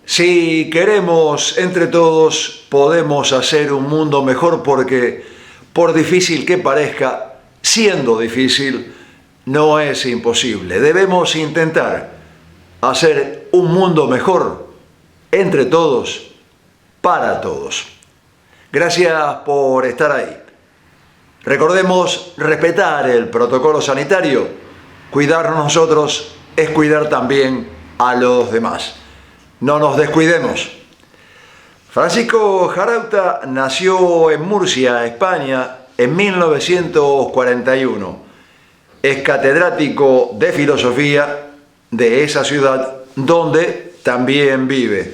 Si queremos entre todos, podemos hacer un mundo mejor porque, por difícil que parezca, siendo difícil, no es imposible. Debemos intentar hacer un mundo mejor entre todos, para todos. Gracias por estar ahí. Recordemos respetar el protocolo sanitario. Cuidarnos nosotros es cuidar también a los demás. No nos descuidemos. Francisco Jarauta nació en Murcia, España, en 1941. Es catedrático de filosofía de esa ciudad donde también vive.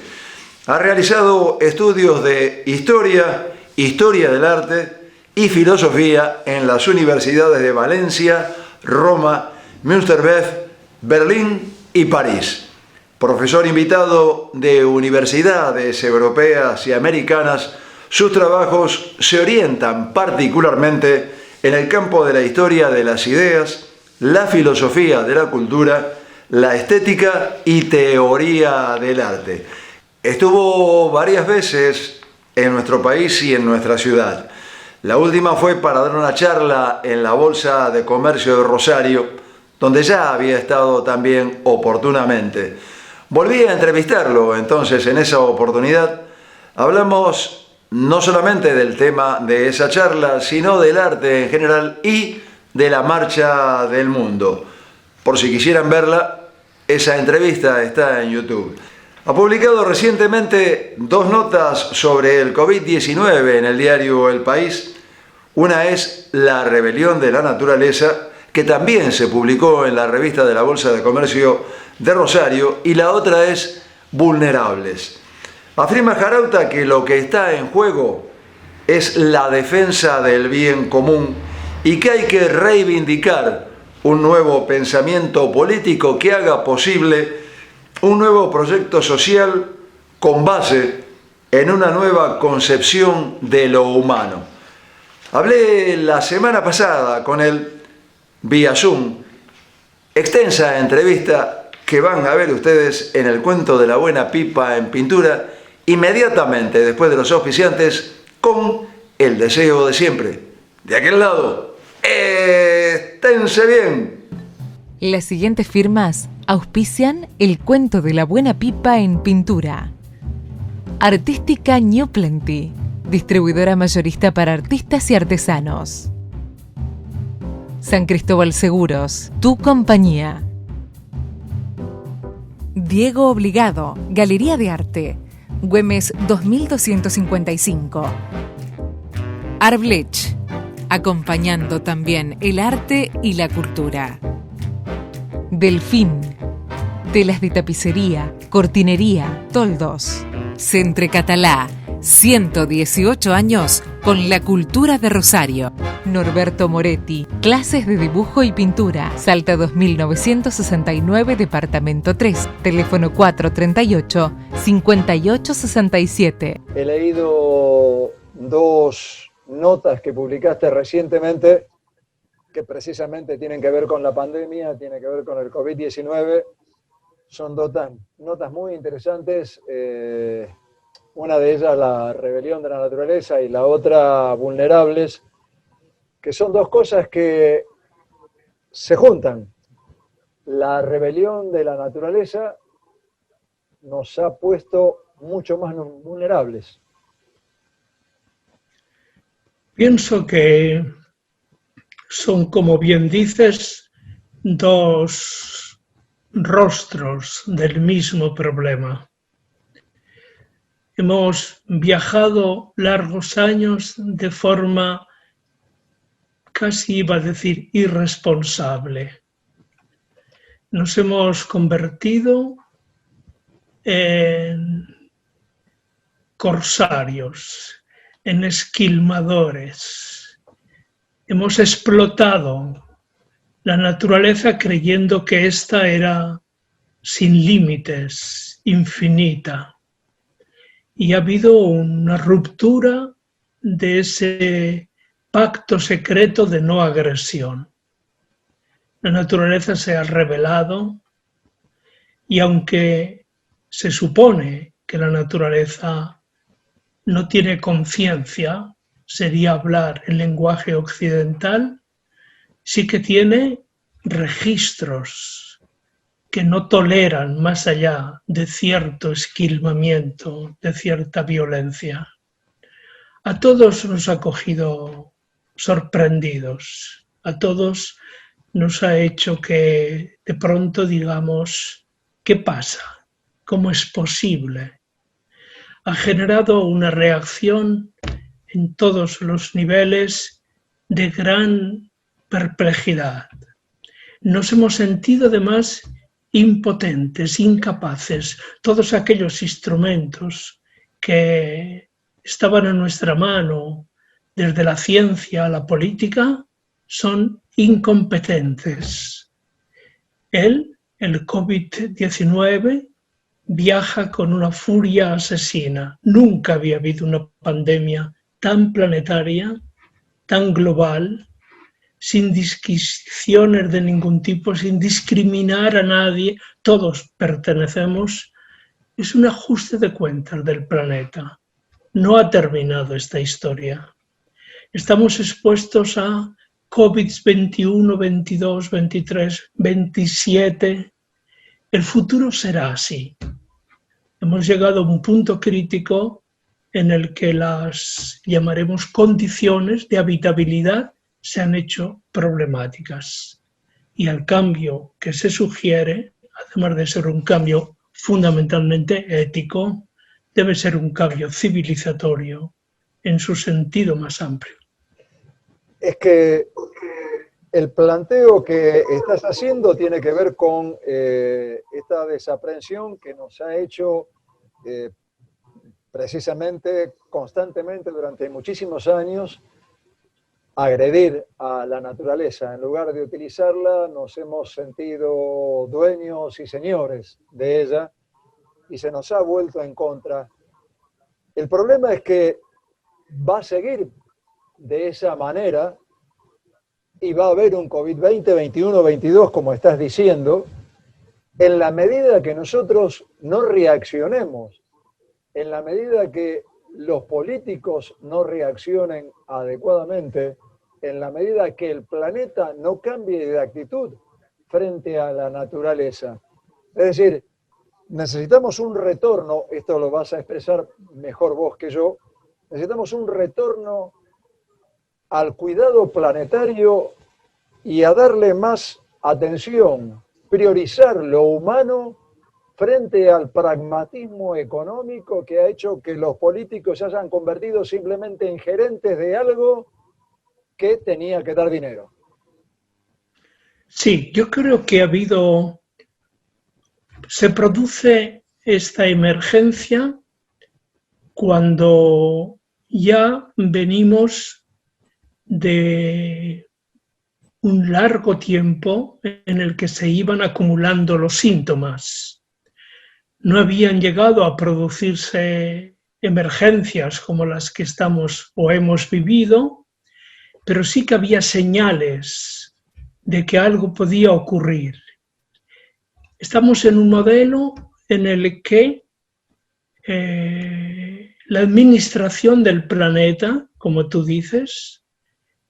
Ha realizado estudios de historia del arte y filosofía en las universidades de Valencia, Roma, Münster, Berlín y París. Profesor invitado de universidades europeas y americanas, sus trabajos se orientan particularmente en el campo de la historia de las ideas, la filosofía de la cultura, la estética y teoría del arte. Estuvo varias veces en nuestro país y en nuestra ciudad. La última fue para dar una charla en la Bolsa de Comercio de Rosario, donde ya había estado también oportunamente. Volví a entrevistarlo entonces en esa oportunidad. Hablamos no solamente del tema de esa charla, sino del arte en general y de la marcha del mundo. Por si quisieran verla, esa entrevista está en YouTube. Ha publicado recientemente 2 notas sobre el COVID-19 en el diario El País. Una es La rebelión de la naturaleza, que también se publicó en la revista de la Bolsa de Comercio de Rosario, y la otra es Vulnerables. Afirma Jarauta que lo que está en juego es la defensa del bien común y que hay que reivindicar un nuevo pensamiento político que haga posible un nuevo proyecto social con base en una nueva concepción de lo humano. Hablé la semana pasada con él vía Zoom, extensa entrevista que van a ver ustedes en el cuento de la buena pipa en pintura, inmediatamente después de los auspiciantes, con el deseo de siempre. De aquel lado, esténse bien. Las siguientes firmas auspician el cuento de la buena pipa en pintura. Artística New Plenty, distribuidora mayorista para artistas y artesanos. San Cristóbal Seguros, tu compañía. Diego Obligado, Galería de Arte, Güemes 2255. Arblech, acompañando también el arte y la cultura. Delfín, telas de tapicería, cortinería, toldos. Centre Catalá, 118 años con la cultura de Rosario. Norberto Moretti, clases de dibujo y pintura. Salta 2969, departamento 3, teléfono 438-5867. He leído 2 notas que publicaste recientemente que precisamente tienen que ver con la pandemia, tienen que ver con el COVID-19. Son notas muy interesantes. Una de ellas, La rebelión de la naturaleza, y la otra, Vulnerables, que son 2 cosas que se juntan. La rebelión de la naturaleza nos ha puesto mucho más vulnerables. Pienso que son, como bien dices, 2 rostros del mismo problema. Hemos viajado largos años de forma, casi iba a decir, irresponsable. Nos hemos convertido en corsarios, en esquilmadores. Hemos explotado la naturaleza creyendo que ésta era sin límites, infinita. Y ha habido una ruptura de ese pacto secreto de no agresión. La naturaleza se ha revelado y aunque se supone que la naturaleza no tiene conciencia, sería hablar el lenguaje occidental, sí que tiene registros que no toleran más allá de cierto esquilmamiento, de cierta violencia. A todos nos ha cogido sorprendidos, a todos nos ha hecho que de pronto digamos, ¿qué pasa? ¿Cómo es posible? Ha generado una reacción en todos los niveles de gran perplejidad. Nos hemos sentido además impotentes, incapaces. Todos aquellos instrumentos que estaban en nuestra mano, desde la ciencia a la política, son incompetentes. El COVID-19, viaja con una furia asesina. Nunca había habido una pandemia tan planetaria, tan global, sin disquisiciones de ningún tipo, sin discriminar a nadie. Todos pertenecemos. Es un ajuste de cuentas del planeta. No ha terminado esta historia. Estamos expuestos a COVID-21, 22, 23, 27. El futuro será así. Hemos llegado a un punto crítico en el que las llamaremos condiciones de habitabilidad se han hecho problemáticas. Y el cambio que se sugiere, además de ser un cambio fundamentalmente ético, debe ser un cambio civilizatorio en su sentido más amplio. Es que el planteo que estás haciendo tiene que ver con esta desaprensión que nos ha hecho precisamente, constantemente, durante muchísimos años, agredir a la naturaleza. En lugar de utilizarla, nos hemos sentido dueños y señores de ella y se nos ha vuelto en contra. El problema es que va a seguir de esa manera y va a haber un COVID-20, 21, 22, como estás diciendo, en la medida que nosotros no reaccionemos, en la medida que los políticos no reaccionen adecuadamente, en la medida que el planeta no cambie de actitud frente a la naturaleza. Es decir, necesitamos un retorno, esto lo vas a expresar mejor vos que yo, necesitamos un retorno al cuidado planetario y a darle más atención, priorizar lo humano frente al pragmatismo económico que ha hecho que los políticos se hayan convertido simplemente en gerentes de algo que tenía que dar dinero. Sí, yo creo que se produce esta emergencia cuando ya venimos de un largo tiempo en el que se iban acumulando los síntomas. No habían llegado a producirse emergencias como las que estamos o hemos vivido, pero sí que había señales de que algo podía ocurrir. Estamos en un modelo en el que la administración del planeta, como tú dices,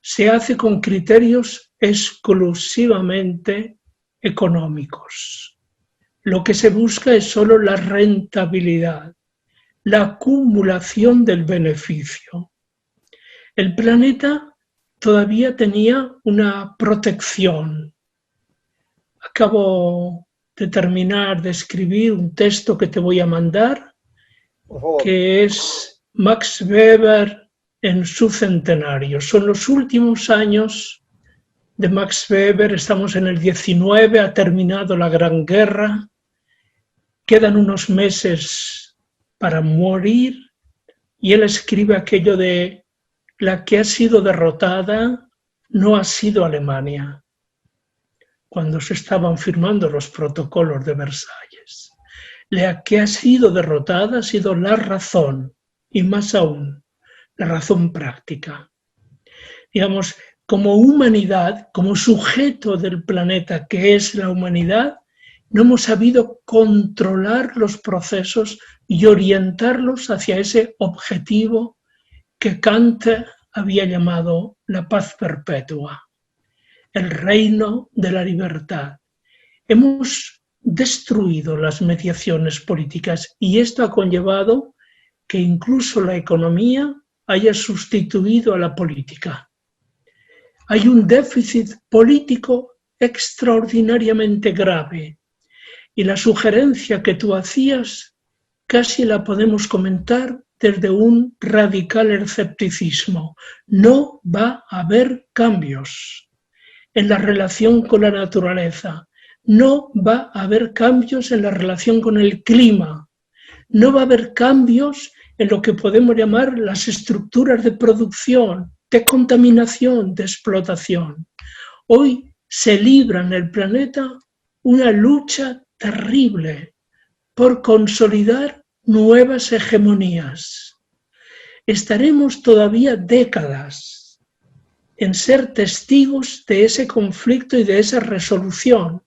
se hace con criterios exclusivamente económicos. Lo que se busca es solo la rentabilidad, la acumulación del beneficio. El planeta todavía tenía una protección. Acabo de terminar de escribir un texto que te voy a mandar, que es Max Weber en su centenario. Son los últimos años de Max Weber, estamos en el 19, ha terminado la Gran Guerra, quedan unos meses para morir y él escribe aquello de la que ha sido derrotada no ha sido Alemania, cuando se estaban firmando los protocolos de Versalles. La que ha sido derrotada ha sido la razón, y más aún, la razón práctica. Digamos, como humanidad, como sujeto del planeta que es la humanidad, no hemos sabido controlar los procesos y orientarlos hacia ese objetivo que Kant había llamado la paz perpetua, el reino de la libertad. Hemos destruido las mediaciones políticas y esto ha conllevado que incluso la economía haya sustituido a la política. Hay un déficit político extraordinariamente grave y la sugerencia que tú hacías casi la podemos comentar desde un radical escepticismo. No va a haber cambios en la relación con la naturaleza, no va a haber cambios en la relación con el clima, no va a haber cambios en lo que podemos llamar las estructuras de producción, de contaminación, de explotación. Hoy se libra en el planeta una lucha terrible por consolidar nuevas hegemonías. Estaremos todavía décadas en ser testigos de ese conflicto y de esa resolución.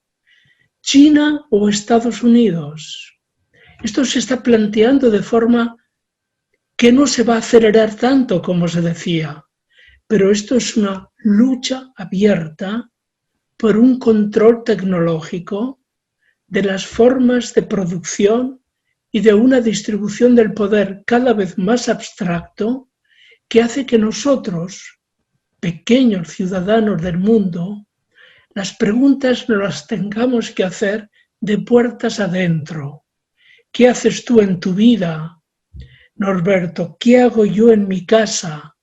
China o Estados Unidos. Esto se está planteando de forma que no se va a acelerar tanto como se decía, pero esto es una lucha abierta por un control tecnológico de las formas de producción y de una distribución del poder cada vez más abstracto que hace que nosotros, pequeños ciudadanos del mundo, las preguntas nos las tengamos que hacer de puertas adentro. ¿Qué haces tú en tu vida, Norberto? ¿Qué hago yo en mi casa?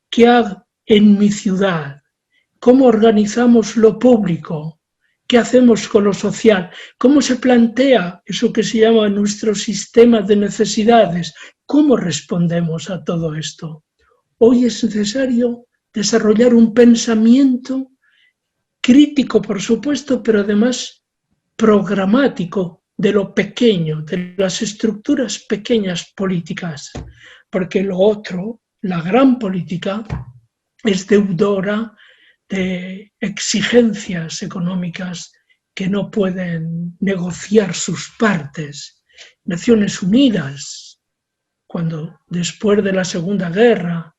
¿Qué hago en mi ciudad? ¿Cómo organizamos lo público? ¿Qué hacemos con lo social? ¿Cómo se plantea eso que se llama nuestro sistema de necesidades? ¿Cómo respondemos a todo esto? Hoy es necesario desarrollar un pensamiento crítico, por supuesto, pero además programático de lo pequeño, de las estructuras pequeñas políticas, porque lo otro, la gran política, es deudora de exigencias económicas que no pueden negociar sus partes. Naciones Unidas, cuando después de la Segunda Guerra,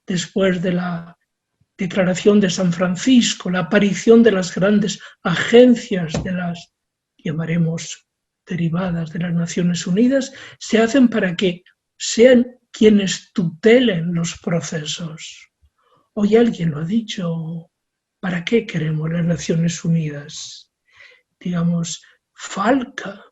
después de la Declaración de San Francisco, la aparición de las grandes agencias de las, llamaremos, derivadas de las Naciones Unidas, se hacen para que sean quienes tutelen los procesos. Hoy alguien lo ha dicho, ¿para qué queremos las Naciones Unidas? Digamos, Falca,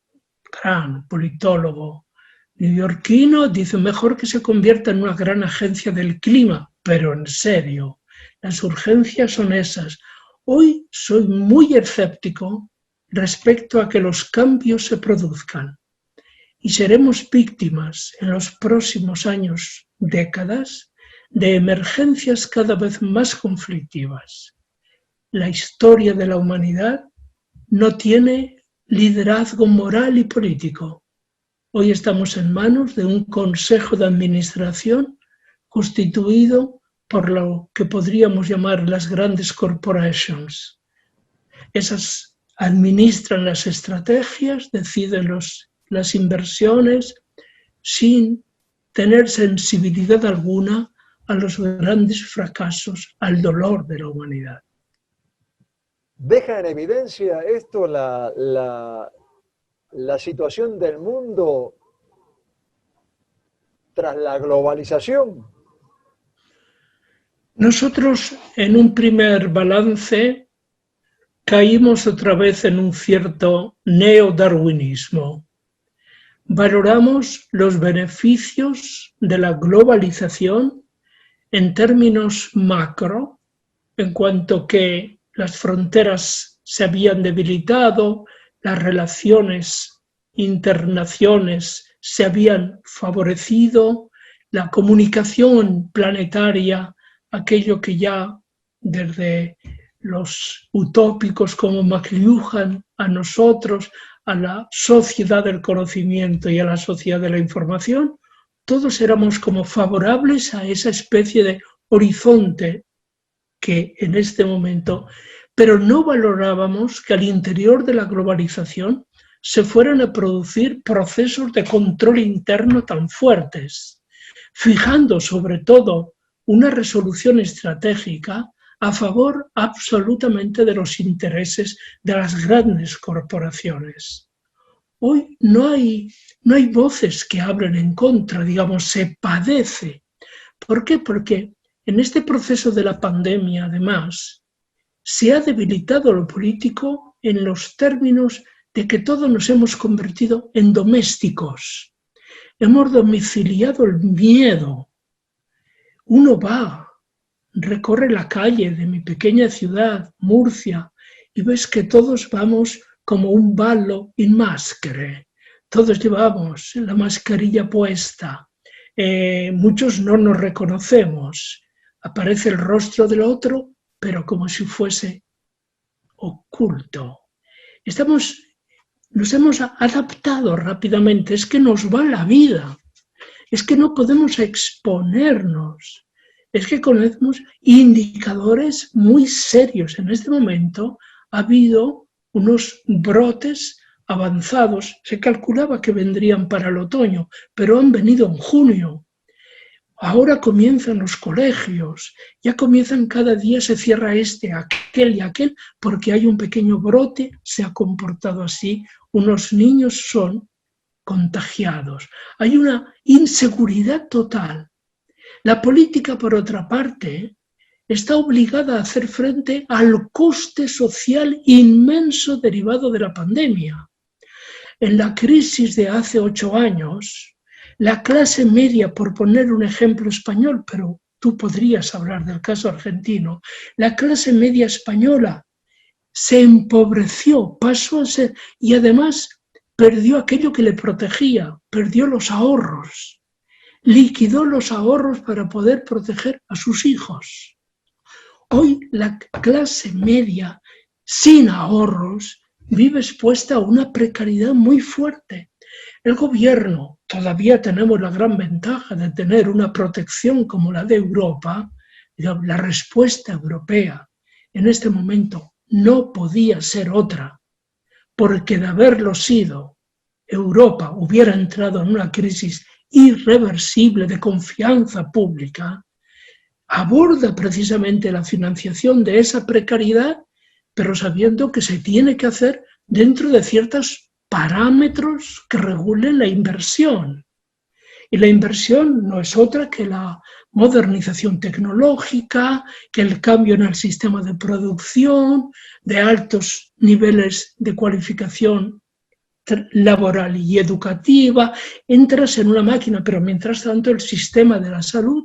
gran politólogo neoyorquino, dice mejor que se convierta en una gran agencia del clima, pero en serio. Las urgencias son esas. Hoy soy muy escéptico respecto a que los cambios se produzcan y seremos víctimas en los próximos años, décadas, de emergencias cada vez más conflictivas. La historia de la humanidad no tiene liderazgo moral y político. Hoy estamos en manos de un consejo de administración constituido por lo que podríamos llamar las grandes corporations. Esas administran las estrategias, deciden las inversiones, sin tener sensibilidad alguna a los grandes fracasos, al dolor de la humanidad. Deja en evidencia esto la situación del mundo tras la globalización. Nosotros, en un primer balance, caímos otra vez en un cierto neodarwinismo. Valoramos los beneficios de la globalización en términos macro, en cuanto que las fronteras se habían debilitado, las relaciones internacionales se habían favorecido, la comunicación planetaria, aquello que ya desde los utópicos como McLuhan a nosotros, a la sociedad del conocimiento y a la sociedad de la información, todos éramos como favorables a esa especie de horizonte que en este momento pero no valorábamos que al interior de la globalización se fueran a producir procesos de control interno tan fuertes, fijando sobre todo una resolución estratégica a favor absolutamente de los intereses de las grandes corporaciones. Hoy no hay voces que hablen en contra, digamos, se padece. ¿Por qué? Porque en este proceso de la pandemia, además, se ha debilitado lo político en los términos de que todos nos hemos convertido en domésticos. Hemos domiciliado el miedo. Uno va, recorre la calle de mi pequeña ciudad, Murcia, y ves que todos vamos como un ballo in maschere. Todos llevamos la mascarilla puesta. Muchos no nos reconocemos. Aparece el rostro del otro, pero como si fuese oculto. Nos hemos adaptado rápidamente, es que nos va la vida, es que no podemos exponernos, es que conocemos indicadores muy serios. En este momento ha habido unos brotes avanzados, se calculaba que vendrían para el otoño, pero han venido en junio. Ahora comienzan los colegios, ya comienzan cada día, se cierra aquel y aquel, porque hay un pequeño brote, se ha comportado así, unos niños son contagiados. Hay una inseguridad total. La política, por otra parte, está obligada a hacer frente al coste social inmenso derivado de la pandemia. En la crisis de hace 8 años, la clase media, por poner un ejemplo español, pero tú podrías hablar del caso argentino, la clase media española se empobreció, pasó a ser, y además perdió aquello que le protegía, perdió los ahorros, liquidó los ahorros para poder proteger a sus hijos. Hoy la clase media, sin ahorros, vive expuesta a una precariedad muy fuerte. El gobierno, todavía tenemos la gran ventaja de tener una protección como la de Europa, la respuesta europea en este momento no podía ser otra, porque de haberlo sido, Europa hubiera entrado en una crisis irreversible de confianza pública, aborda precisamente la financiación de esa precariedad, pero sabiendo que se tiene que hacer dentro de ciertos parámetros que regulen la inversión. Y la inversión no es otra que la modernización tecnológica, que el cambio en el sistema de producción, de altos niveles de cualificación laboral y educativa. Entras en una máquina, pero mientras tanto el sistema de la salud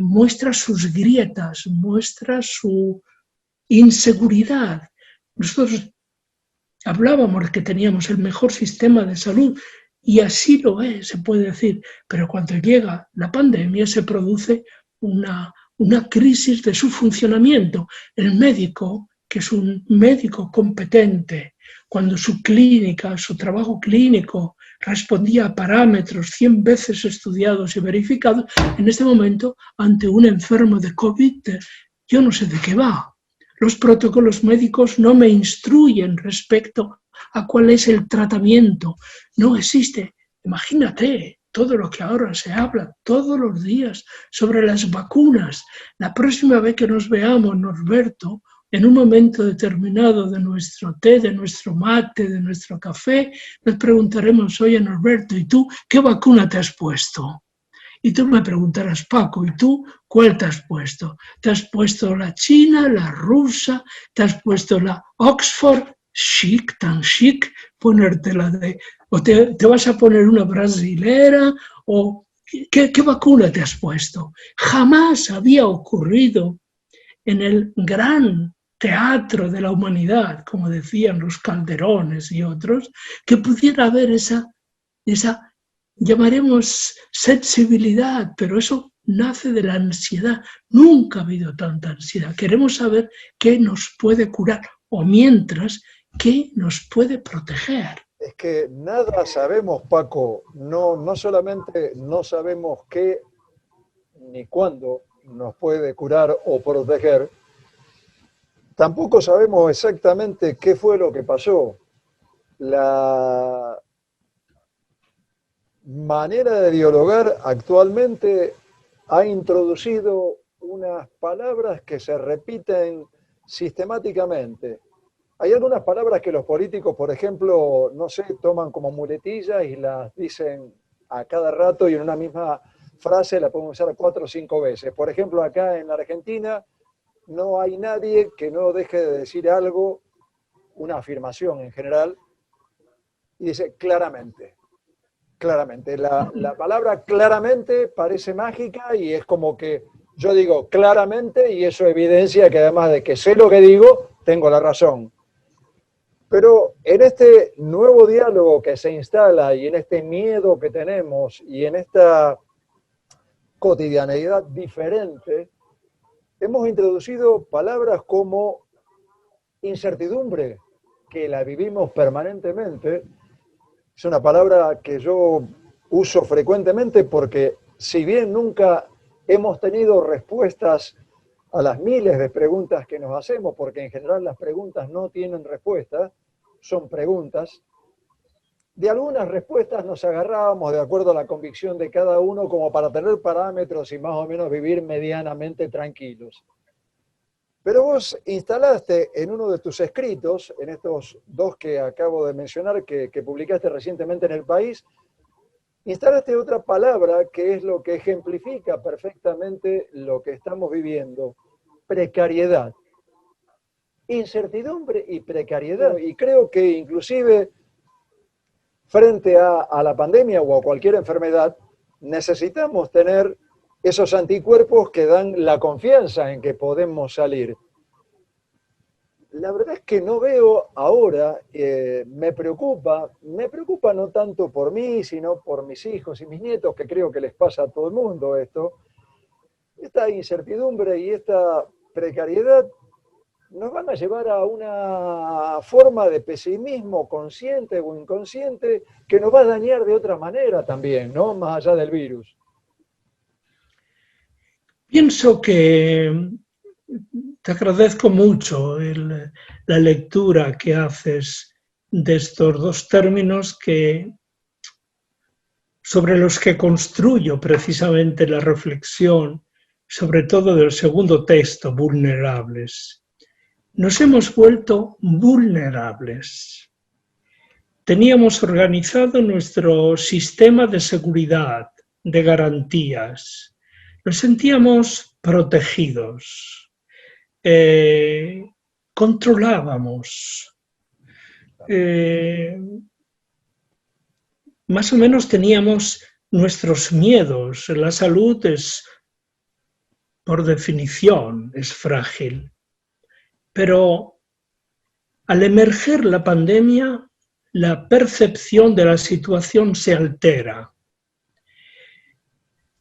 muestra sus grietas, muestra su inseguridad. Nosotros hablábamos de que teníamos el mejor sistema de salud, y así lo es, se puede decir, pero cuando llega la pandemia se produce una crisis de su funcionamiento. El médico, que es un médico competente, cuando su clínica, su trabajo clínico respondía a parámetros 100 veces estudiados y verificados, en este momento, ante un enfermo de COVID, yo no sé de qué va. Los protocolos médicos no me instruyen respecto a cuál es el tratamiento. No existe. Imagínate todo lo que ahora se habla todos los días sobre las vacunas. La próxima vez que nos veamos, Norberto, en un momento determinado de nuestro té, de nuestro mate, de nuestro café, nos preguntaremos: oye, Norberto, ¿y tú qué vacuna te has puesto? Y tú me preguntarás: Paco, ¿y tú cuál te has puesto? ¿Te has puesto la china, la rusa? ¿Te has puesto la Oxford? Chic, tan chic, ponértela de... ¿O te vas a poner una brasilera? ¿O qué vacuna te has puesto? Jamás había ocurrido en el gran teatro de la humanidad, como decían los Calderones y otros, que pudiera haber esa llamaremos sensibilidad, pero eso nace de la ansiedad. Nunca ha habido tanta ansiedad. Queremos saber qué nos puede curar, o mientras, qué nos puede proteger. Es que nada sabemos, Paco. No solamente no sabemos qué ni cuándo nos puede curar o proteger, Tampoco sabemos exactamente qué fue lo que pasó. La manera de dialogar actualmente ha introducido unas palabras que se repiten sistemáticamente. Hay algunas palabras que los políticos, por ejemplo, no sé, toman como muletillas y las dicen a cada rato y en una misma frase la pueden usar 4 o 5 veces. Por ejemplo, acá en la Argentina no hay nadie que no deje de decir algo, una afirmación en general, y dice claramente. Claramente. La palabra claramente parece mágica y es como que yo digo claramente y eso evidencia que además de que sé lo que digo, tengo la razón. Pero en este nuevo diálogo que se instala y en este miedo que tenemos y en esta cotidianeidad diferente, hemos introducido palabras como incertidumbre, que la vivimos permanentemente. Es una palabra que yo uso frecuentemente porque si bien nunca hemos tenido respuestas a las miles de preguntas que nos hacemos, porque en general las preguntas no tienen respuesta, son preguntas, de algunas respuestas nos agarrábamos de acuerdo a la convicción de cada uno como para tener parámetros y más o menos vivir medianamente tranquilos. Pero vos instalaste en uno de tus escritos, en estos 2 que acabo de mencionar, que publicaste recientemente en El País, instalaste otra palabra que es lo que ejemplifica perfectamente lo que estamos viviendo: precariedad. Incertidumbre y precariedad. Y creo que inclusive frente a la pandemia o a cualquier enfermedad, necesitamos tener esos anticuerpos que dan la confianza en que podemos salir. La verdad es que no veo ahora, me preocupa no tanto por mí, sino por mis hijos y mis nietos, que creo que les pasa a todo el mundo esto. Esta incertidumbre y esta precariedad nos van a llevar a una forma de pesimismo consciente o inconsciente que nos va a dañar de otra manera también, ¿no? Más allá del virus. Pienso que te agradezco mucho la lectura que haces de estos 2 términos sobre los que construyo precisamente la reflexión, sobre todo del segundo texto, vulnerables. Nos hemos vuelto vulnerables. Teníamos organizado nuestro sistema de seguridad, de garantías. Nos sentíamos protegidos, controlábamos, más o menos teníamos nuestros miedos. La salud por definición, es frágil. Pero al emerger la pandemia, la percepción de la situación se altera.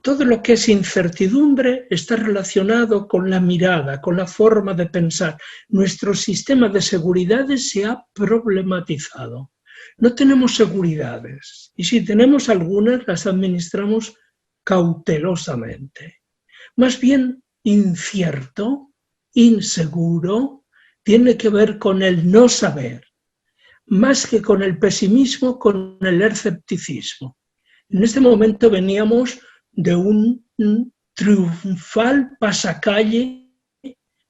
Todo lo que es incertidumbre está relacionado con la mirada, con la forma de pensar. Nuestro sistema de seguridades se ha problematizado. No tenemos seguridades y si tenemos algunas las administramos cautelosamente. Más bien incierto, inseguro, tiene que ver con el no saber, más que con el pesimismo, con el escepticismo. En este momento veníamos de un triunfal pasacalle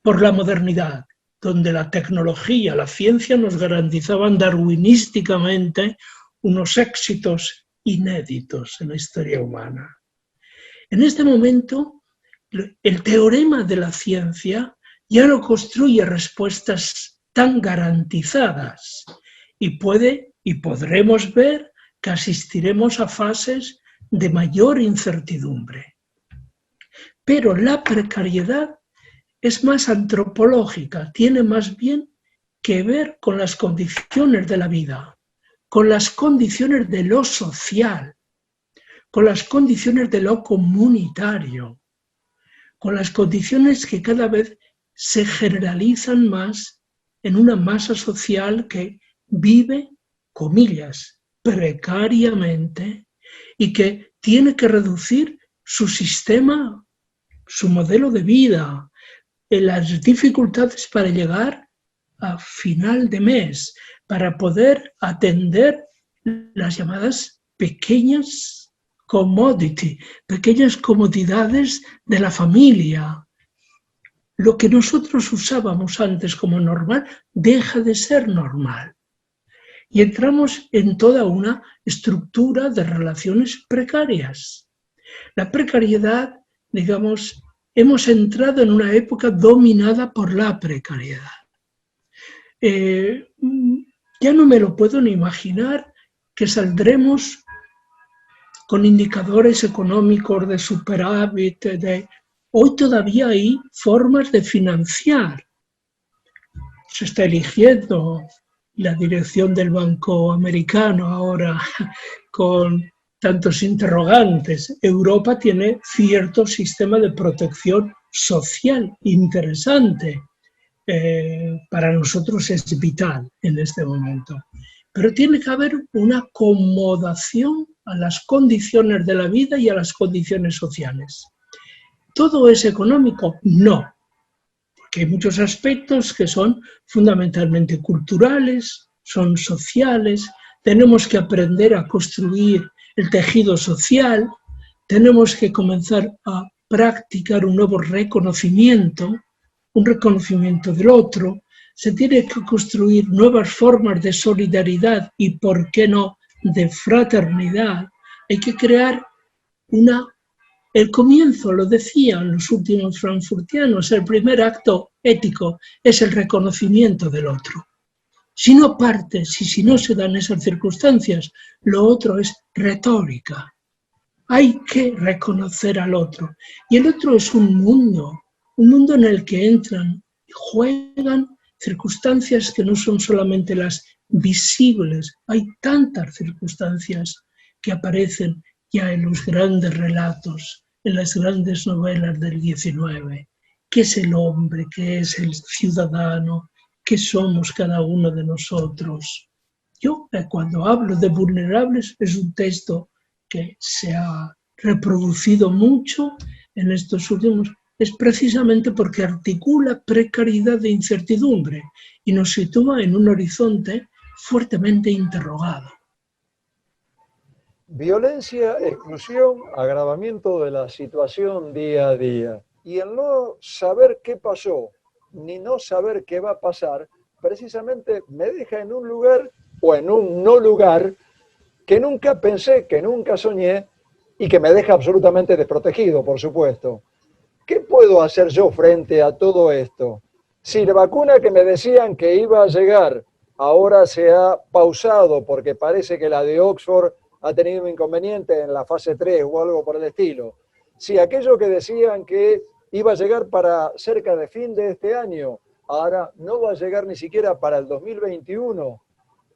por la modernidad, donde la tecnología, la ciencia nos garantizaban darwinísticamente unos éxitos inéditos en la historia humana. En este momento, el teorema de la ciencia ya no construye respuestas tan garantizadas y podremos ver que asistiremos a fases de mayor incertidumbre. Pero la precariedad es más antropológica, tiene más bien que ver con las condiciones de la vida, con las condiciones de lo social, con las condiciones de lo comunitario, con las condiciones que cada vez se generalizan más en una masa social que vive, comillas, precariamente y que tiene que reducir su sistema, su modelo de vida, las dificultades para llegar a final de mes, para poder atender las llamadas pequeñas commodity, pequeñas comodidades de la familia. Lo que nosotros usábamos antes como normal deja de ser normal. Y entramos en toda una estructura de relaciones precarias. La precariedad, digamos, hemos entrado en una época dominada por la precariedad. Ya no me lo puedo ni imaginar que saldremos con indicadores económicos de superávit. Hoy todavía hay formas de financiar. Se está eligiendo la dirección del Banco Americano ahora con tantos interrogantes. Europa tiene cierto sistema de protección social interesante. Para nosotros es vital en este momento. Pero tiene que haber una acomodación a las condiciones de la vida y a las condiciones sociales. ¿Todo es económico? No. Porque hay muchos aspectos que son fundamentalmente culturales, son sociales, tenemos que aprender a construir el tejido social, tenemos que comenzar a practicar un nuevo reconocimiento, un reconocimiento del otro, se tiene que construir nuevas formas de solidaridad y, ¿por qué no?, de fraternidad. Hay que crear el comienzo, lo decían los últimos frankfurtianos, el primer acto ético es el reconocimiento del otro. Si no partes y si no se dan esas circunstancias, lo otro es retórica. Hay que reconocer al otro. Y el otro es un mundo en el que entran y juegan circunstancias que no son solamente las visibles. Hay tantas circunstancias que aparecen ya en los grandes relatos, en las grandes novelas del XIX. ¿Qué es el hombre? ¿Qué es el ciudadano? ¿Qué somos cada uno de nosotros? Yo, cuando hablo de vulnerables, es un texto que se ha reproducido mucho en estos últimos, es precisamente porque articula precariedad e incertidumbre y nos sitúa en un horizonte fuertemente interrogado. Violencia, exclusión, agravamiento de la situación día a día. Y el no saber qué pasó, ni no saber qué va a pasar, precisamente me deja en un lugar o en un no lugar que nunca pensé, que nunca soñé y que me deja absolutamente desprotegido, por supuesto. ¿Qué puedo hacer yo frente a todo esto? Si la vacuna que me decían que iba a llegar ahora se ha pausado porque parece que la de Oxford ha tenido un inconveniente en la fase 3 o algo por el estilo. Si aquello que decían que iba a llegar para cerca de fin de este año, ahora no va a llegar ni siquiera para el 2021,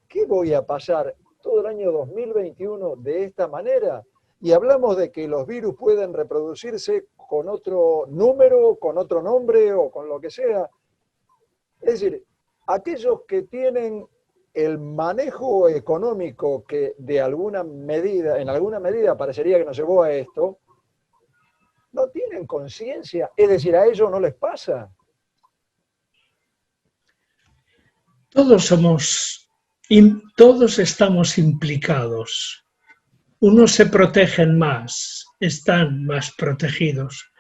¿qué voy a pasar todo el año 2021 de esta manera? Y hablamos de que los virus pueden reproducirse con otro número, con otro nombre o con lo que sea. Es decir, aquellos que tienen el manejo económico que de alguna medida, en alguna medida parecería que nos llevó a esto, no tienen conciencia, es decir, a ellos no les pasa. Todos estamos implicados. Unos se protegen más, están más protegidos.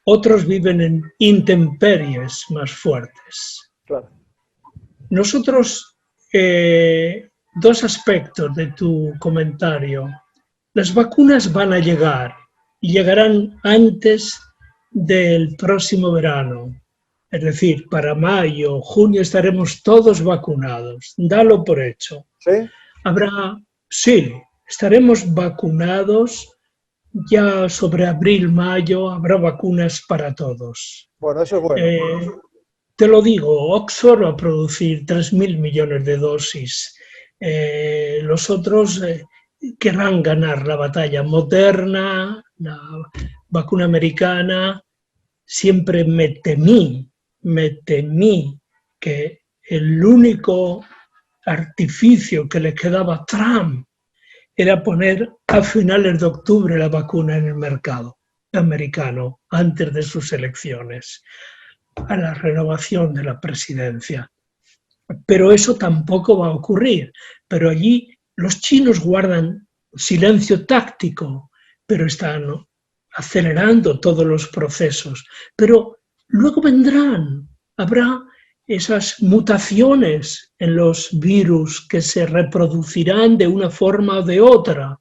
Otros viven en intemperies más fuertes. Claro. Nosotros, dos aspectos de tu comentario. Las vacunas van a llegar y llegarán antes del próximo verano. Es decir, para mayo, junio estaremos todos vacunados. Dalo por hecho. ¿Sí? Sí, estaremos vacunados ya sobre abril, mayo, habrá vacunas para todos. Bueno, eso es bueno. Te lo digo, Oxford va a producir 3.000 millones de dosis. Los otros querrán ganar la batalla. Moderna, la vacuna americana, siempre me temí que el único artificio que le quedaba a Trump era poner a finales de octubre la vacuna en el mercado americano, antes de sus elecciones. a la renovación de la presidencia. Pero eso tampoco va a ocurrir. Pero allí los chinos guardan silencio táctico, pero están acelerando todos los procesos. Pero luego vendrán, habrá esas mutaciones en los virus que se reproducirán de una forma o de otra.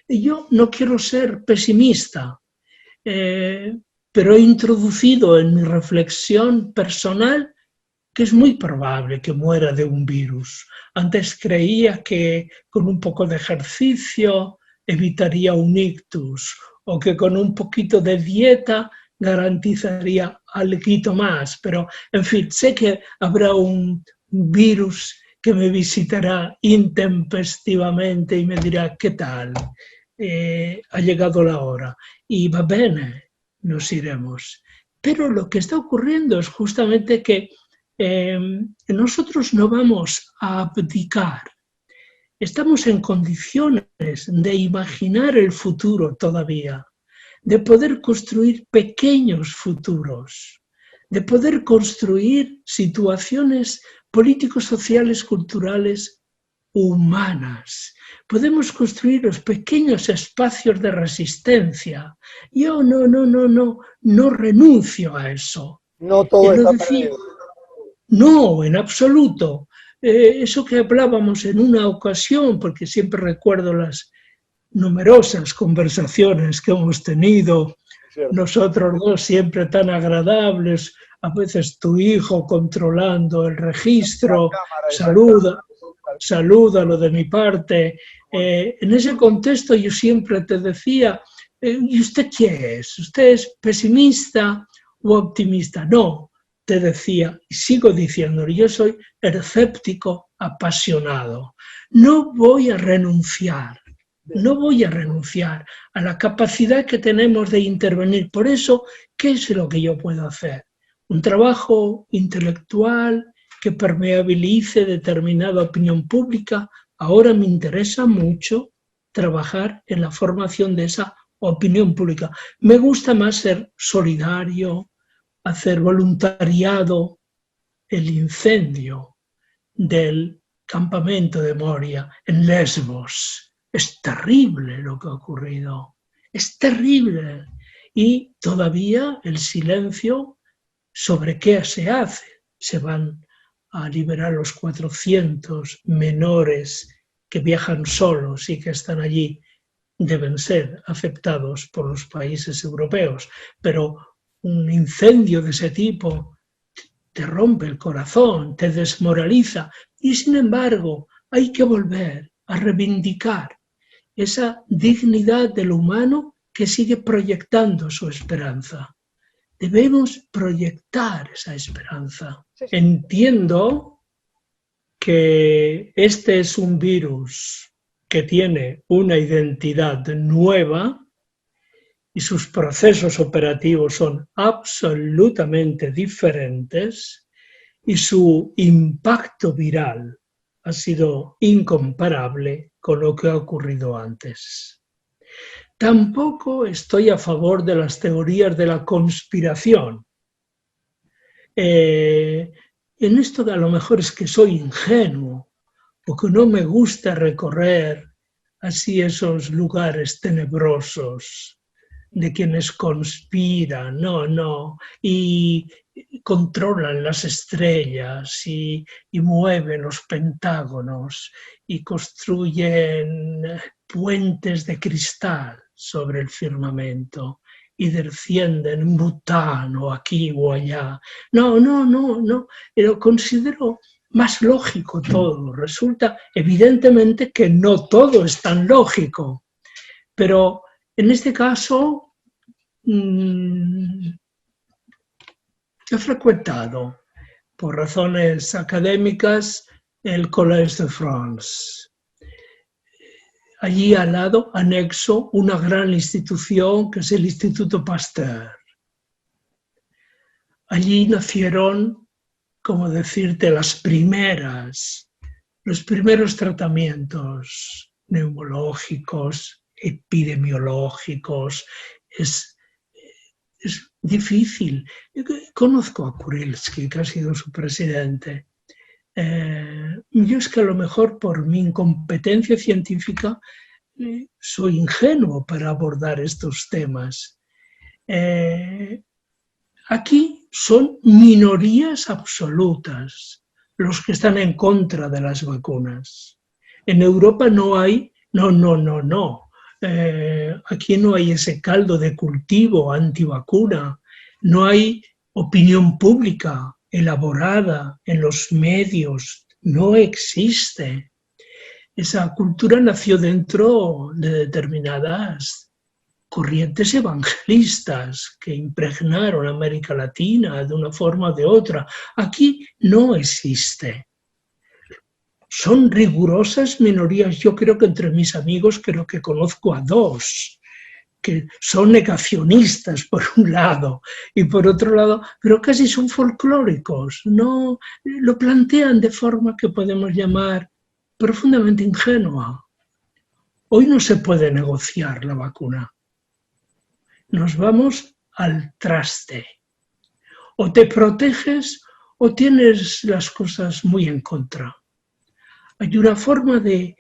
Y yo no quiero ser pesimista, pero he introducido en mi reflexión personal que es muy probable que muera de un virus. Antes creía que con un poco de ejercicio evitaría un ictus, o que con un poquito de dieta garantizaría algo más, pero en fin, sé que habrá un virus que me visitará intempestivamente y me dirá, ¿qué tal? Ha llegado la hora y va bene, nos iremos. Pero lo que está ocurriendo es justamente que nosotros no vamos a abdicar. Estamos en condiciones de imaginar el futuro todavía, de poder construir pequeños futuros, de poder construir situaciones políticos, sociales, culturales, humanas. Podemos construir los pequeños espacios de resistencia. Yo no renuncio a eso. No todo está perdido. No, en absoluto. Eso que hablábamos en una ocasión, porque siempre recuerdo las numerosas conversaciones que hemos tenido, nosotros dos siempre tan agradables, a veces tu hijo controlando el registro, salúdalo de mi parte. En ese contexto yo siempre te decía, ¿y usted qué es? ¿Usted es pesimista o optimista? No, te decía, y sigo diciéndolo, yo soy escéptico apasionado. No voy a renunciar a la capacidad que tenemos de intervenir. Por eso, ¿qué es lo que yo puedo hacer? Un trabajo intelectual que permeabilice determinada opinión pública. Ahora me interesa mucho trabajar en la formación de esa opinión pública. Me gusta más ser solidario, hacer voluntariado. El incendio del campamento de Moria en Lesbos. Es terrible lo que ha ocurrido, es terrible. Y todavía el silencio sobre qué se hace. Se van a liberar los 400 menores que viajan solos y que están allí. Deben ser aceptados por los países europeos, pero un incendio de ese tipo te rompe el corazón, te desmoraliza, y sin embargo hay que volver a reivindicar esa dignidad del humano que sigue proyectando su esperanza. Debemos proyectar esa esperanza. Entiendo que este es un virus que tiene una identidad nueva y sus procesos operativos son absolutamente diferentes y su impacto viral ha sido incomparable con lo que ha ocurrido antes. Tampoco estoy a favor de las teorías de la conspiración. En esto a lo mejor es que soy ingenuo, porque no me gusta recorrer así esos lugares tenebrosos de quienes conspiran, y controlan las estrellas y mueven los pentágonos y construyen puentes de cristal sobre el firmamento y descienden Bután o aquí o allá. No, lo considero más lógico todo. Resulta evidentemente que no todo es tan lógico, pero en este caso he frecuentado, por razones académicas, el Collège de France. Allí al lado, anexo, una gran institución que es el Instituto Pasteur. Allí nacieron, como decirte, los primeros tratamientos neumológicos, epidemiológicos. Es difícil. Conozco a Kurilski, que ha sido su presidente. Yo es que a lo mejor por mi incompetencia científica soy ingenuo para abordar estos temas. Aquí son minorías absolutas los que están en contra de las vacunas. En Europa no hay, no. Aquí no hay ese caldo de cultivo antivacuna, no hay opinión pública elaborada en los medios, no existe. Esa cultura nació dentro de determinadas corrientes evangelistas que impregnaron América Latina de una forma o de otra. Aquí no existe. Son rigurosas minorías. Yo creo que entre mis amigos creo que conozco a dos que son negacionistas por un lado y por otro lado, pero casi son folclóricos, no lo plantean de forma que podemos llamar profundamente ingenua. Hoy no se puede negociar la vacuna. Nos vamos al traste. O te proteges o tienes las cosas muy en contra. Hay una forma de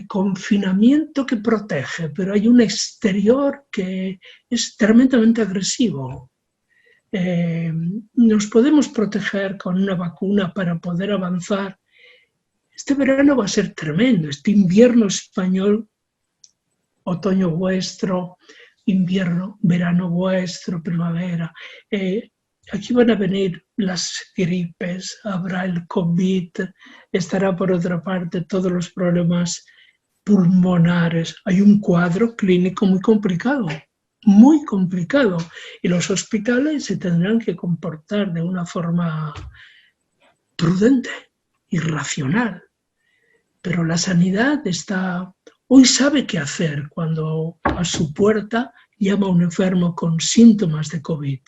confinamiento que protege, pero hay un exterior que es tremendamente agresivo. Nos podemos proteger con una vacuna para poder avanzar. Este verano va a ser tremendo, este invierno español, otoño vuestro, invierno, verano vuestro, primavera. Aquí van a venir las gripes, habrá el COVID, estará por otra parte todos los problemas pulmonares. Hay un cuadro clínico muy complicado, y los hospitales se tendrán que comportar de una forma prudente y racional. Pero la sanidad hoy sabe qué hacer cuando a su puerta llama a un enfermo con síntomas de COVID.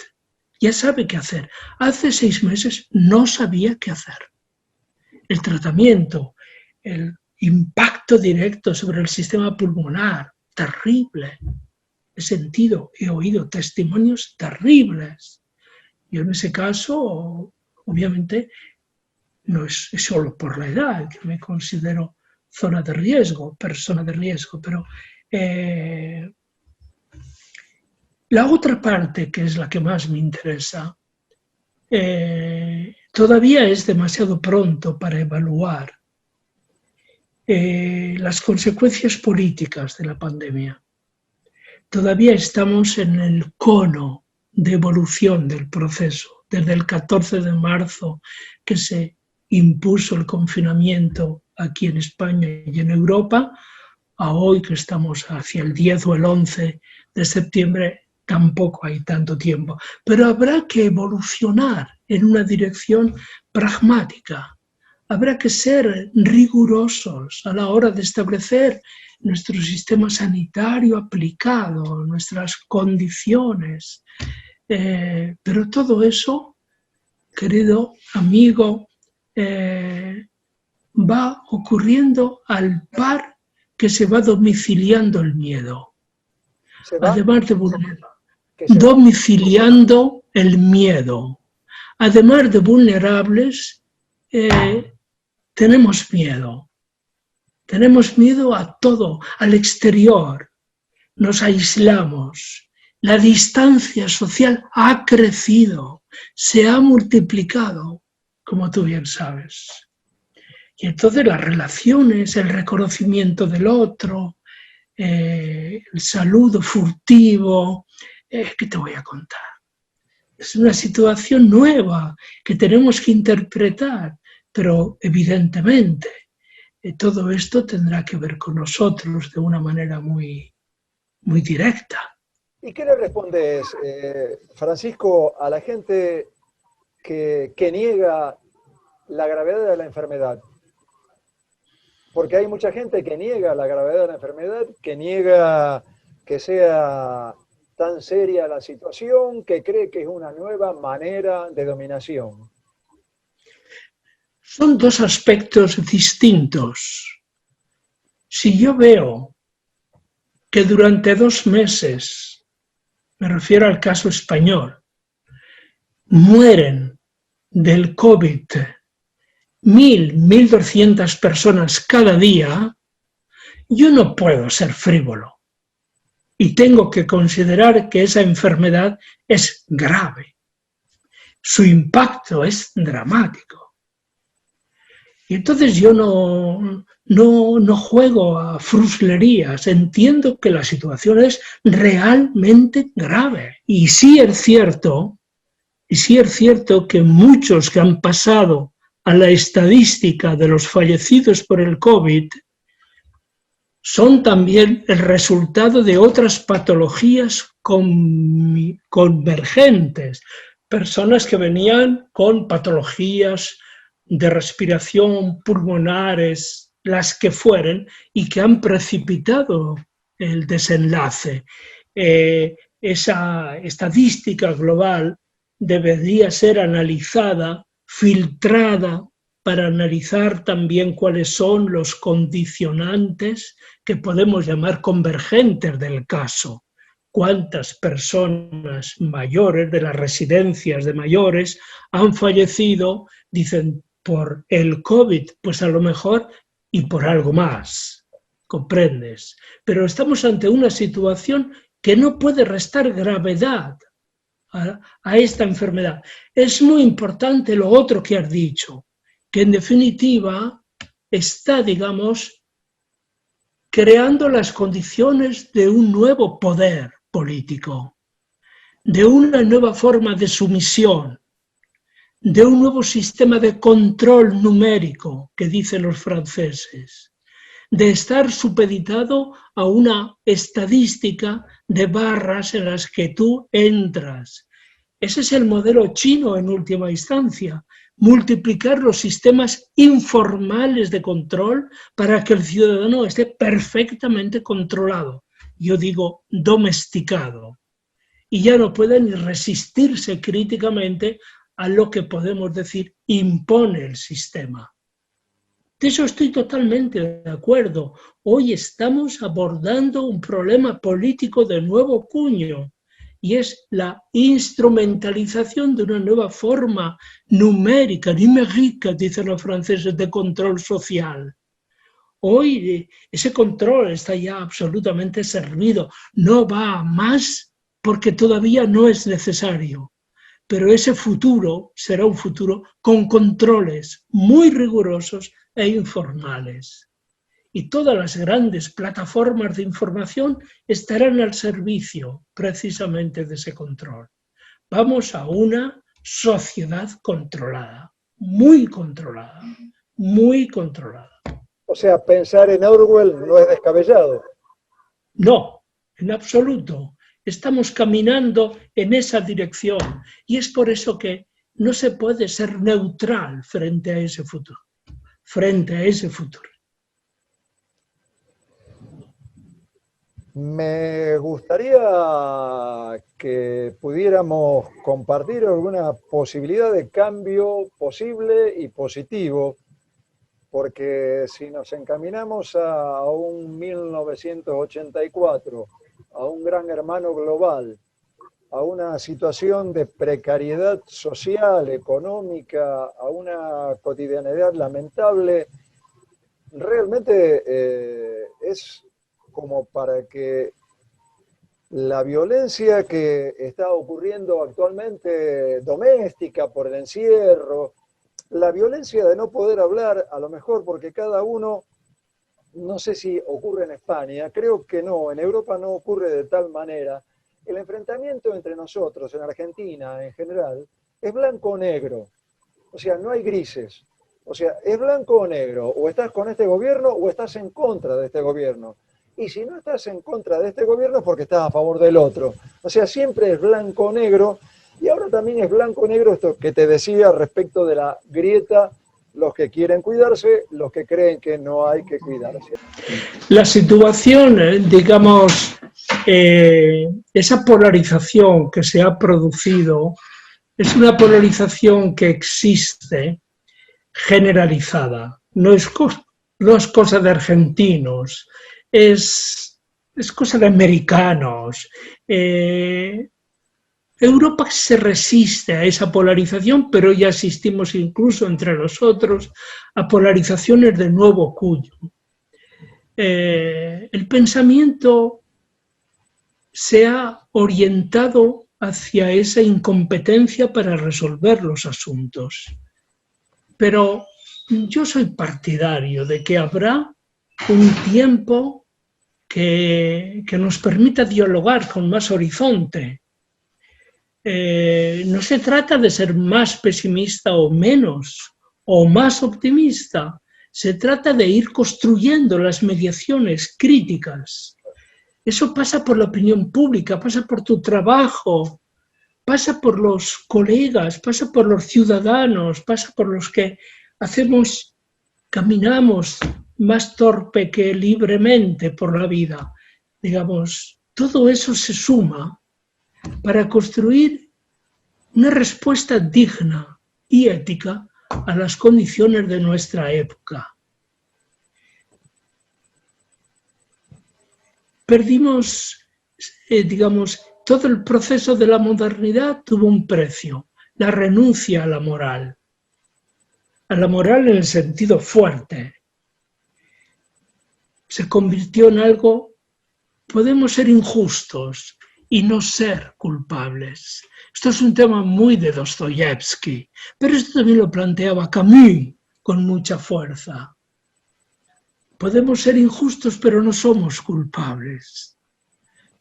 Ya sabe qué hacer. Hace 6 meses no sabía qué hacer. El tratamiento, el impacto directo sobre el sistema pulmonar, terrible. He oído testimonios terribles. Yo en ese caso, obviamente, no es solo por la edad, que me considero persona de riesgo, pero la otra parte, que es la que más me interesa, todavía es demasiado pronto para evaluar las consecuencias políticas de la pandemia. Todavía estamos en el cono de evolución del proceso. Desde el 14 de marzo que se impuso el confinamiento aquí en España y en Europa, a hoy que estamos hacia el 10 o el 11 de septiembre, tampoco hay tanto tiempo. Pero habrá que evolucionar en una dirección pragmática. Habrá que ser rigurosos a la hora de establecer nuestro sistema sanitario aplicado, nuestras condiciones. Pero todo eso, querido amigo, va ocurriendo al par que se va domiciliando el miedo. Además de domiciliando el miedo. Además de vulnerables, tenemos miedo. Tenemos miedo a todo, al exterior. Nos aislamos. La distancia social ha crecido, se ha multiplicado, como tú bien sabes. Y entonces las relaciones, el reconocimiento del otro, el saludo furtivo, ¿qué te voy a contar? Es una situación nueva que tenemos que interpretar, pero evidentemente todo esto tendrá que ver con nosotros de una manera muy, muy directa. ¿Y qué le respondes, Francisco, a la gente que niega la gravedad de la enfermedad? Porque hay mucha gente que niega la gravedad de la enfermedad, que niega que sea tan seria la situación, que cree que es una nueva manera de dominación. Son dos aspectos distintos. Si yo veo que durante 2 meses, me refiero al caso español, mueren del COVID 1.200 personas cada día, yo no puedo ser frívolo y tengo que considerar que esa enfermedad es grave. Su impacto es dramático. Y entonces yo no juego a fruslerías, entiendo que la situación es realmente grave. Y sí es cierto que muchos que han pasado a la estadística de los fallecidos por el COVID son también el resultado de otras patologías convergentes, personas que venían con patologías de respiración, pulmonares, las que fueren, y que han precipitado el desenlace. Esa estadística global debería ser analizada, filtrada, para analizar también cuáles son los condicionantes que podemos llamar convergentes del caso. Cuántas personas mayores de las residencias de mayores han fallecido, dicen, por el COVID, pues a lo mejor, y por algo más, ¿comprendes? Pero estamos ante una situación que no puede restar gravedad a esta enfermedad. Es muy importante lo otro que has dicho, que en definitiva está, digamos, creando las condiciones de un nuevo poder político, de una nueva forma de sumisión, de un nuevo sistema de control numérico, que dicen los franceses, de estar supeditado a una estadística de barras en las que tú entras. Ese es el modelo chino en última instancia, multiplicar los sistemas informales de control para que el ciudadano esté perfectamente controlado, yo digo domesticado, y ya no puede ni resistirse críticamente a lo que podemos decir impone el sistema. De eso estoy totalmente de acuerdo. Hoy estamos abordando un problema político de nuevo cuño, y es la instrumentalización de una nueva forma numérica, numérica, dicen los franceses, de control social. Hoy ese control está ya absolutamente servido, no va a más porque todavía no es necesario. Pero ese futuro será un futuro con controles muy rigurosos e informales. Y todas las grandes plataformas de información estarán al servicio precisamente de ese control. Vamos a una sociedad controlada, muy controlada, muy controlada. O sea, pensar en Orwell no es descabellado. No, en absoluto. Estamos caminando en esa dirección y es por eso que no se puede ser neutral frente a ese futuro. Me gustaría que pudiéramos compartir alguna posibilidad de cambio posible y positivo, porque si nos encaminamos a un 1984, a un gran hermano global, a una situación de precariedad social, económica, a una cotidianidad lamentable, realmente es como para que la violencia que está ocurriendo actualmente doméstica por el encierro, la violencia de no poder hablar, a lo mejor porque cada uno, no sé si ocurre en España, creo que no, en Europa no ocurre de tal manera, el enfrentamiento entre nosotros, en Argentina en general, es blanco o negro, o sea, no hay grises, o sea, es blanco o negro, o estás con este gobierno o estás en contra de este gobierno. Y si no estás en contra de este gobierno es porque estás a favor del otro. O sea, siempre es blanco o negro. Y ahora también es blanco o negro esto que te decía respecto de la grieta, los que quieren cuidarse, los que creen que no hay que cuidarse. La situación, digamos, esa polarización que se ha producido, es una polarización que existe generalizada. No es cosa de argentinos, es cosa de americanos. Europa se resiste a esa polarización, pero ya asistimos incluso entre nosotros a polarizaciones de nuevo cuyo. El pensamiento se ha orientado hacia esa incompetencia para resolver los asuntos. Pero yo soy partidario de que habrá un tiempo que nos permita dialogar con más horizonte. No se trata de ser más pesimista o menos, o más optimista. Se trata de ir construyendo las mediaciones críticas. Eso pasa por la opinión pública, pasa por tu trabajo, pasa por los colegas, pasa por los ciudadanos, pasa por los que caminamos más torpe que libremente por la vida. Digamos, todo eso se suma para construir una respuesta digna y ética a las condiciones de nuestra época. Perdimos, todo el proceso de la modernidad tuvo un precio, la renuncia a la moral en el sentido fuerte. Se convirtió en algo, podemos ser injustos y no ser culpables. Esto es un tema muy de Dostoyevsky, pero esto también lo planteaba Camus con mucha fuerza. Podemos ser injustos, pero no somos culpables.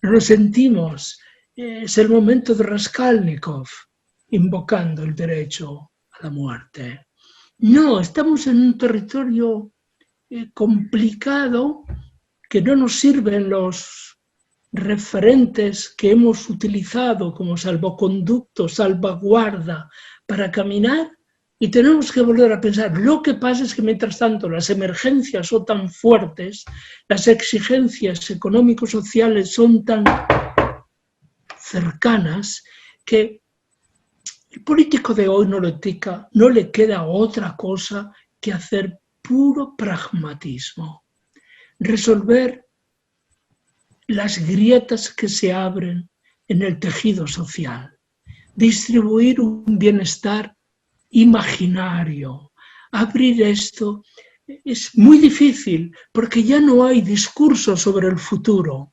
No nos sentimos. Es el momento de Raskolnikov invocando el derecho a la muerte. No, estamos en un territorio complicado que no nos sirven los referentes que hemos utilizado como salvoconducto, salvaguarda para caminar, y tenemos que volver a pensar. Lo que pasa es que mientras tanto las emergencias son tan fuertes, las exigencias económico-sociales son tan cercanas, que el político de hoy no le queda otra cosa que hacer puro pragmatismo, resolver las grietas que se abren en el tejido social, distribuir un bienestar imaginario. Abrir esto es muy difícil porque ya no hay discurso sobre el futuro.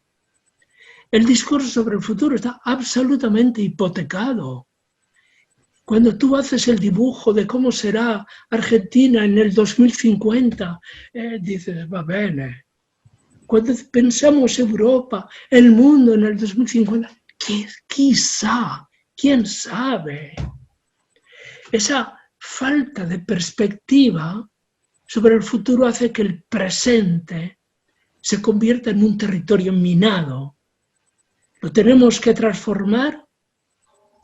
El discurso sobre el futuro está absolutamente hipotecado. Cuando tú haces el dibujo de cómo será Argentina en el 2050, dices, va bene. Cuando pensamos Europa, el mundo en el 2050, quizá, quién sabe. Esa falta de perspectiva sobre el futuro hace que el presente se convierta en un territorio minado. Lo tenemos que transformar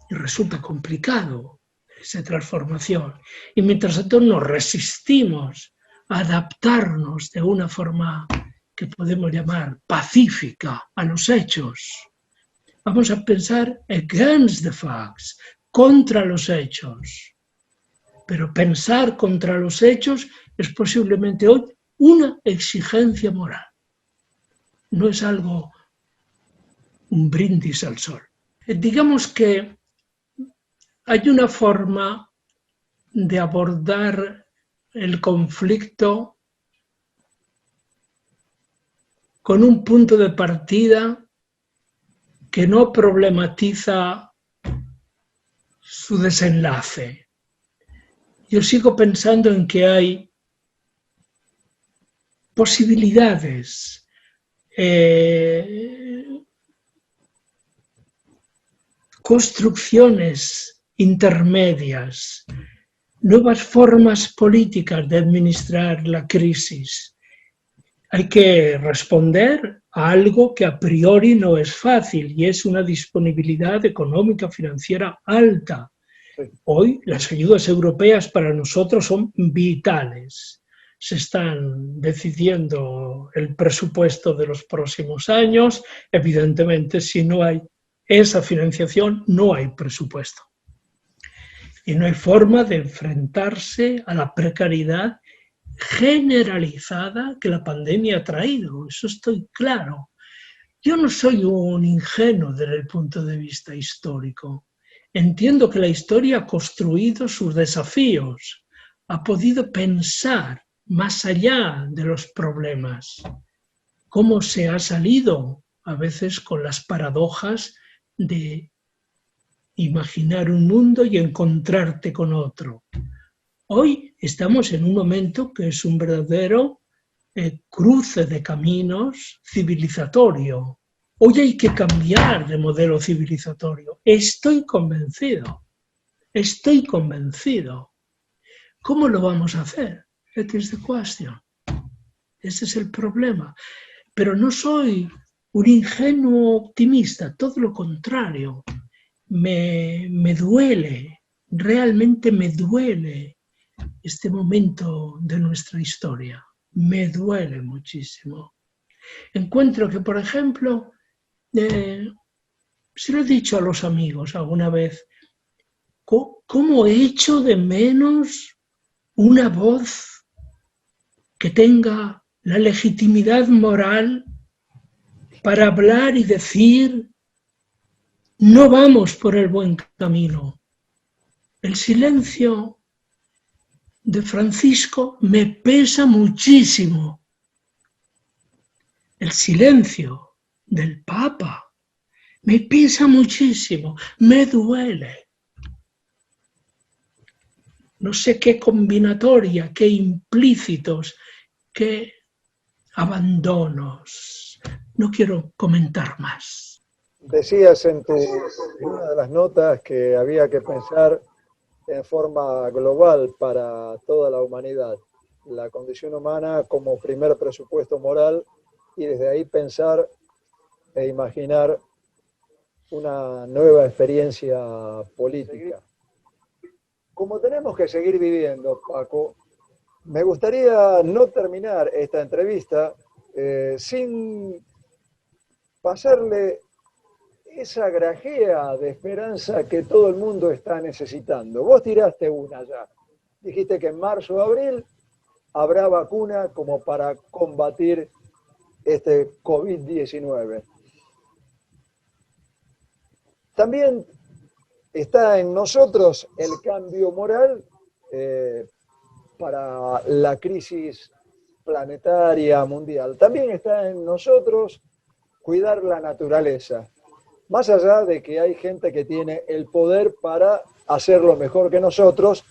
y resulta complicado esa transformación. Y mientras tanto nos resistimos a adaptarnos de una forma que podemos llamar pacífica a los hechos. Vamos a pensar against the facts, contra los hechos. Pero pensar contra los hechos es posiblemente hoy una exigencia moral. No es algo, un brindis al sol. Digamos que hay una forma de abordar el conflicto con un punto de partida que no problematiza su desenlace. Yo sigo pensando en que hay posibilidades, construcciones intermedias, nuevas formas políticas de administrar la crisis. Hay que responder a algo que a priori no es fácil y es una disponibilidad económica financiera alta. Hoy las ayudas europeas para nosotros son vitales. Se están decidiendo el presupuesto de los próximos años. Evidentemente, si no hay esa financiación, no hay presupuesto. Y no hay forma de enfrentarse a la precariedad generalizada que la pandemia ha traído. Eso estoy claro. Yo no soy un ingenuo desde el punto de vista histórico. Entiendo que la historia ha construido sus desafíos, ha podido pensar más allá de los problemas. Cómo se ha salido a veces con las paradojas de imaginar un mundo y encontrarte con otro. Hoy estamos en un momento que es un verdadero cruce de caminos civilizatorio. Hoy hay que cambiar de modelo civilizatorio. Estoy convencido. ¿Cómo lo vamos a hacer? That is the question. Ese es el problema. Pero no soy un ingenuo optimista, todo lo contrario. Me duele, realmente me duele este momento de nuestra historia. Me duele muchísimo. Encuentro que, por ejemplo, se lo he dicho a los amigos alguna vez, ¿cómo echo de menos una voz que tenga la legitimidad moral para hablar y decir no vamos por el buen camino? El silencio de Francisco me pesa muchísimo. El silencio del Papa me pesa muchísimo, me duele. No sé qué combinatoria, qué implícitos, qué abandonos. No quiero comentar más. Decías en una de las notas que había que pensar en forma global para toda la humanidad, la condición humana como primer presupuesto moral, y desde ahí pensar e imaginar una nueva experiencia política. Como tenemos que seguir viviendo, Paco, me gustaría no terminar esta entrevista sin pasarle esa grajea de esperanza que todo el mundo está necesitando. Vos tiraste una ya. Dijiste que en marzo o abril habrá vacuna como para combatir este COVID-19. También está en nosotros el cambio moral para la crisis planetaria mundial. También está en nosotros cuidar la naturaleza. Más allá de que hay gente que tiene el poder para hacerlo mejor que nosotros,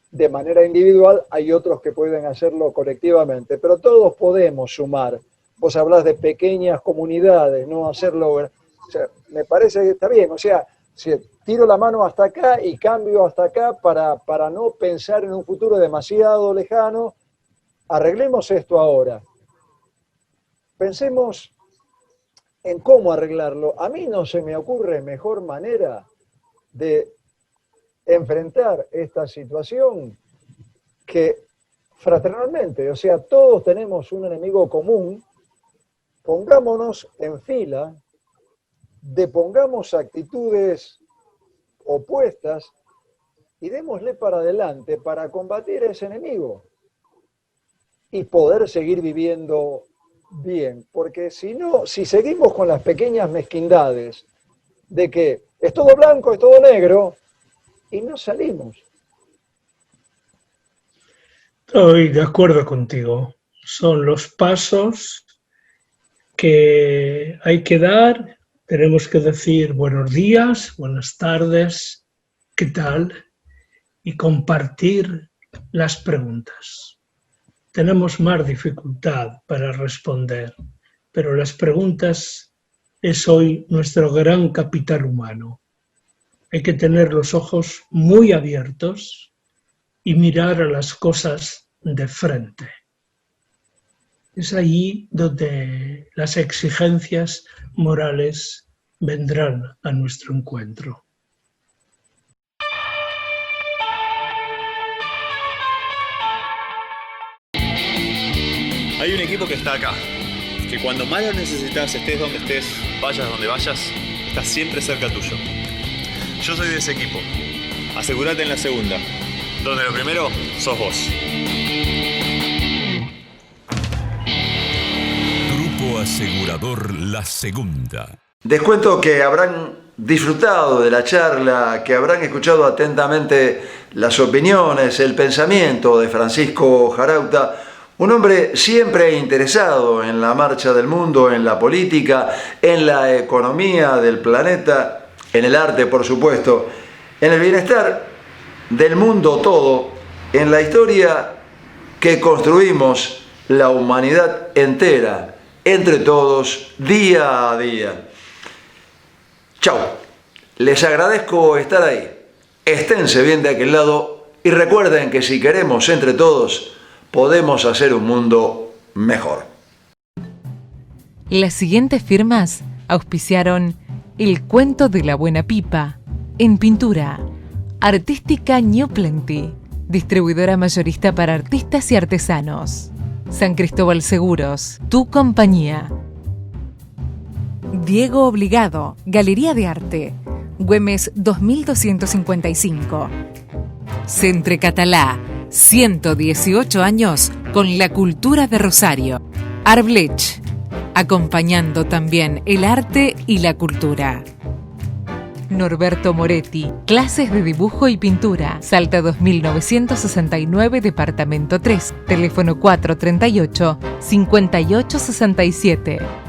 de manera individual, hay otros que pueden hacerlo colectivamente, pero todos podemos sumar. Vos hablás de pequeñas comunidades, no hacerlo... O sea, me parece que está bien, o sea, si tiro la mano hasta acá y cambio hasta acá para no pensar en un futuro demasiado lejano, arreglemos esto ahora. Pensemos en cómo arreglarlo. A mí no se me ocurre mejor manera de enfrentar esta situación que fraternalmente. O sea, todos tenemos un enemigo común. Pongámonos en fila, depongamos actitudes opuestas y démosle para adelante para combatir a ese enemigo y poder seguir viviendo bien, porque si no, si seguimos con las pequeñas mezquindades de que es todo blanco, es todo negro, y no salimos. Estoy de acuerdo contigo. Son los pasos que hay que dar. Tenemos que decir buenos días, buenas tardes, ¿qué tal? Y compartir las preguntas. Tenemos más dificultad para responder, pero las preguntas es hoy nuestro gran capital humano. Hay que tener los ojos muy abiertos y mirar a las cosas de frente. Es allí donde las exigencias morales vendrán a nuestro encuentro. Hay un equipo que está acá, que cuando más lo necesitas, estés donde estés, vayas donde vayas, está siempre cerca tuyo. Yo soy de ese equipo. Asegúrate en la segunda, donde lo primero sos vos. Grupo Asegurador La Segunda. Descuento que habrán disfrutado de la charla, que habrán escuchado atentamente las opiniones, el pensamiento de Francisco Jarauta, un hombre siempre interesado en la marcha del mundo, en la política, en la economía del planeta, en el arte, por supuesto, en el bienestar del mundo todo, en la historia que construimos la humanidad entera, entre todos, día a día. Chau, les agradezco estar ahí, esténse bien de aquel lado y recuerden que si queremos entre todos, podemos hacer un mundo mejor. Las siguientes firmas auspiciaron El Cuento de la Buena Pipa, en pintura, Artística New Plenty, distribuidora mayorista para artistas y artesanos, San Cristóbal Seguros, tu compañía. Diego Obligado, Galería de Arte, Güemes 2255. Centre Catalá, 118 años con la cultura de Rosario. Arblech, acompañando también el arte y la cultura. Norberto Moretti, clases de dibujo y pintura, Salta 2969, departamento 3, teléfono 438-5867.